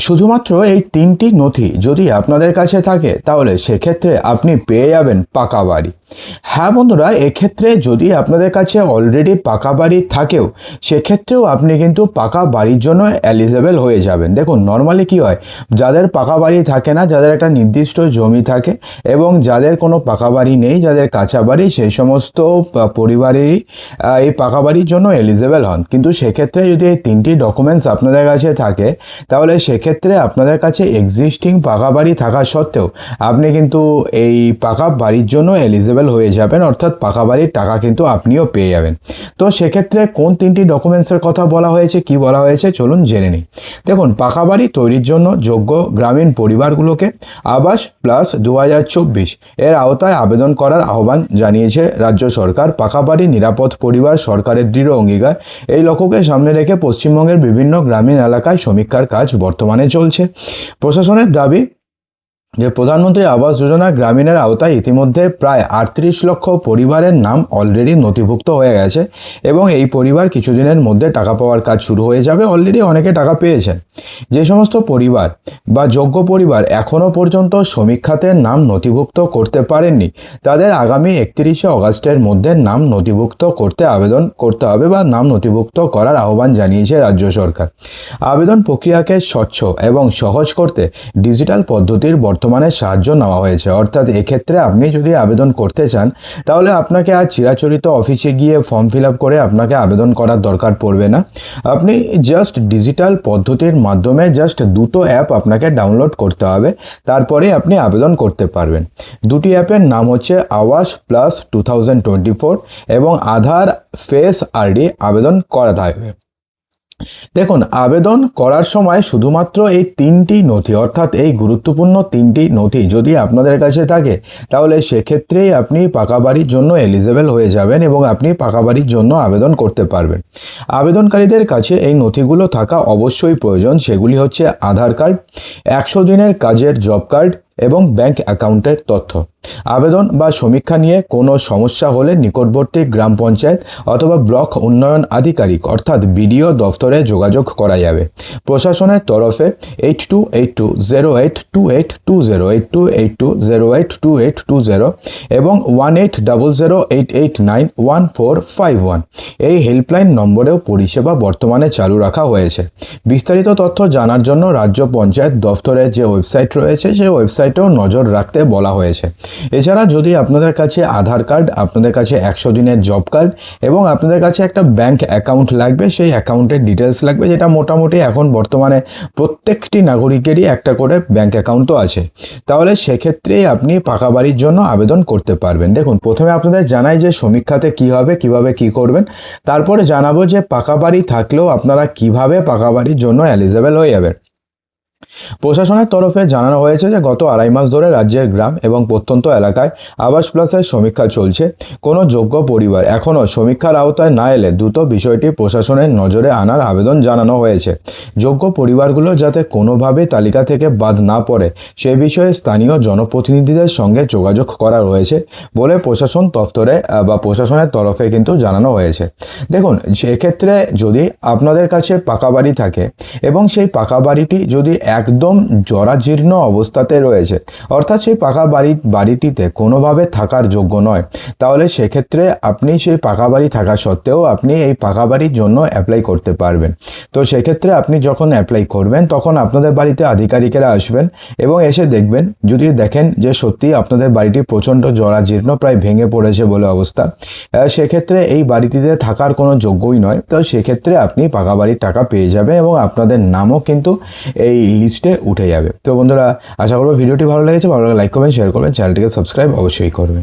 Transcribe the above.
শুধুমাত্র এই তিনটি নথি যদি আপনাদের কাছে থাকে তাহলে সেক্ষেত্রে আপনি পেয়ে যাবেন পাকা বাড়ি। হ্যাঁ বন্ধুরা, এক্ষেত্রে যদি আপনাদের কাছে অলরেডি পাকা বাড়ি থাকেও সেক্ষেত্রেও আপনি কিন্তু পাকা বাড়ির জন্য এলিজেবল হয়ে যাবেন। দেখুন, নর্মালি কি হয়, যাদের পাকা বাড়ি থাকে না, যাদের একটা নির্দিষ্ট জমি থাকে এবং যাদের কোনো পাকা বাড়ি নেই, যাদের কাঁচা বাড়ি, সেই সমস্ত পরিবারেরই এই পাকা বাড়ির জন্য এলিজেবল হন। কিন্তু সেক্ষেত্রে যদি এই তিনটি ডকুমেন্টস আপনাদের কাছে থাকে তাহলে সেক্ষেত্রে আপনাদের কাছে এক্সিস্টিং পাকা বাড়ি থাকা সত্ত্বেও আপনি কিন্তু এই পাকা বাড়ির জন্য এলিজেবল হয়ে যাবেন, অর্থাৎ পাকা বাড়ির টাকা কিন্তু আপনিও পেয়ে যাবেন। তো সেক্ষেত্রে কোন তিনটি ডকুমেন্টসের কথা বলা হয়েছে, কি বলা হয়েছে, চলুন জেনে নিই। দেখুন, পাকা বাড়ি তৈরির জন্য যোগ্য গ্রামীণ পরিবারগুলোকে আবাস প্লাস 2024 এর আওতায় আবেদন করার আহ্বান জানিয়েছে রাজ্য সরকার। পাকা বাড়ি, নিরাপদ পরিবার, সরকারের দৃঢ় অঙ্গীকার, এই লক্ষ্যকে সামনে রেখে পশ্চিমবঙ্গের বিভিন্ন গ্রামীণ এলাকায় সমীক্ষার কাজ বর্তমানে চলছে। প্রশাসনের দাবি যে প্রধানমন্ত্রী আবাস যোজনা গ্রামীণের আওতায় ইতিমধ্যে প্রায় 38 লক্ষ পরিবারের নাম অলরেডি নথিভুক্ত হয়ে গেছে এবং এই পরিবার কিছুদিনের মধ্যে টাকা পাওয়ার কাজ শুরু হয়ে যাবে। অলরেডি অনেকে টাকা পেয়েছেন। যে সমস্ত পরিবার বা যোগ্য পরিবার এখনও পর্যন্ত সমীক্ষাতে নাম নথিভুক্ত করতে পারেননি তাদের আগামী 31শে অগাস্টের মধ্যে নাম নথিভুক্ত করতে আবেদন করতে হবে বা নাম নথিভুক্ত করার আহ্বান জানিয়েছে রাজ্য সরকার। আবেদন প্রক্রিয়াকে স্বচ্ছ এবং সহজ করতে ডিজিটাল পদ্ধতির বর্তমানে সাহায্য নেওয়া হয়েছে। অর্থাৎ এক্ষেত্রে আপনি যদি আবেদন করতে চান তাহলে আপনাকে আর চিরাচরিত অফিসে গিয়ে ফর্ম ফিল আপ করে আপনাকে আবেদন করার দরকার পড়বে না। আপনি জাস্ট ডিজিটাল পদ্ধতির মাধ্যমে জাস্ট দুটো অ্যাপ আপনাকে ডাউনলোড করতে হবে, তারপরে আপনি আবেদন করতে পারবেন। দুটি অ্যাপের নাম হচ্ছে আবাস প্লাস 2024 এবং আধার ফেস আইডি আবেদন করা থাকবে। দেখুন, আবেদন করার সময় শুধুমাত্র এই তিনটি নথি, অর্থাৎ এই গুরুত্বপূর্ণ তিনটি নথি যদি আপনাদের কাছে থাকে তাহলে সেক্ষেত্রেই আপনি পাকা বাড়ির জন্য এলিজেবল হয়ে যাবেন এবং আপনি পাকা বাড়ির জন্য আবেদন করতে পারবেন। আবেদনকারীদের কাছে এই নথিগুলো থাকা অবশ্যই প্রয়োজন। সেগুলি হচ্ছে আধার কার্ড, 100 দিনের কাজের জব কার্ড এবং ব্যাংক অ্যাকাউন্টের তথ্য। আবেদন বা সমীক্ষা নিয়ে কোনো সমস্যা হলে নিকটবর্তী গ্রাম পঞ্চায়েত অথবা ব্লক উন্নয়ন আধিকারিক অর্থাৎ বিডিও দফতরে যোগাযোগ করা যাবে। প্রশাসনের তরফে 8282082820 8282082820 এবং 180088911451 এই হেল্পলাইন নম্বরেও পরিষেবা বর্তমানে চালু রাখা হয়েছে। বিস্তারিত তথ্য জানার জন্য রাজ্য পঞ্চায়েত দফতরের যে ওয়েবসাইট রয়েছে সেই ওয়েবসাইটেও নজর রাখতে বলা হয়েছে। এছাড়া যদি আপনাদের কাছে আধার কার্ড, আপনাদের কাছে 100 দিনের জব কার্ড এবং আপনাদের কাছে একটা ব্যাংক অ্যাকাউন্ট লাগবে, সেই অ্যাকাউন্টের ডিটেলস লাগবে, যেটা মোটামুটি এখন বর্তমানে প্রত্যেকটি নাগরিকেরই একটা করে ব্যাংক অ্যাকাউন্টও আছে, তাহলে সেক্ষেত্রেই আপনি পাকা বাড়ির জন্য আবেদন করতে পারবেন। দেখুন, প্রথমে আপনাদের জানাই যে সমীক্ষাতে কী হবে, কিভাবে কি করবেন, তারপরে জানাবো যে পাকা বাড়ি থাকলেও আপনারা কিভাবে পাকা বাড়ির জন্য এলিজেবল হয়ে যাবেন। প্রশাসনের তরফে জানানো হয়েছে যে গত 2.5 মাস ধরে রাজ্যের গ্রাম এবং প্রত্যন্ত এলাকায় আবাস প্লাসের সমীক্ষা চলছে। কোনো যোগ্য পরিবার এখনও সমীক্ষার আওতায় না এলে দ্রুত বিষয়টি প্রশাসনের নজরে আনার আবেদন জানানো হয়েছে। যোগ্য পরিবারগুলো যাতে কোনোভাবে তালিকা থেকে বাদ না পড়ে সে বিষয়ে স্থানীয় জনপ্রতিনিধিদের সঙ্গে যোগাযোগ করা রয়েছে বলে প্রশাসন দফতরে বা প্রশাসনের তরফে কিন্তু জানানো হয়েছে। দেখুন, সেক্ষেত্রে যদি আপনাদের কাছে পাকা বাড়ি থাকে এবং সেই পাকা বাড়িটি যদি একদম জরাজীর্ণ অবস্থাতে রয়েছে, অর্থাৎ সেই পাকা বাড়িটিতে কোনোভাবে থাকার যোগ্য নয়, তাহলে সেক্ষেত্রে আপনি সেই পাকা বাড়ি থাকা সত্ত্বেও আপনি এই পাকা বাড়ির জন্য অ্যাপ্লাই করতে পারবেন। তো সেক্ষেত্রে আপনি যখন অ্যাপ্লাই করবেন তখন আপনাদের বাড়িতে আধিকারিকেরা আসবেন এবং এসে দেখবেন, যদি দেখেন যে সত্যি আপনাদের বাড়িটি প্রচণ্ড জরাজীর্ণ, প্রায় ভেঙে পড়েছে বলে অবস্থা, সেক্ষেত্রে এই বাড়িটিতে থাকার কোনো যোগ্যই নয়, তো সেক্ষেত্রে আপনি পাকা বাড়ির টাকা পেয়ে যাবেন এবং আপনাদের নামও কিন্তু এই লিস্টে উঠে যাবে। তো বন্ধুরা, আশা করব ভিডিওটি ভালো লেগেছে। ভালো লাগলে লাইক করবেন, শেয়ার করবেন, চ্যানেলটিকে সাবস্ক্রাইব অবশ্যই করবেন।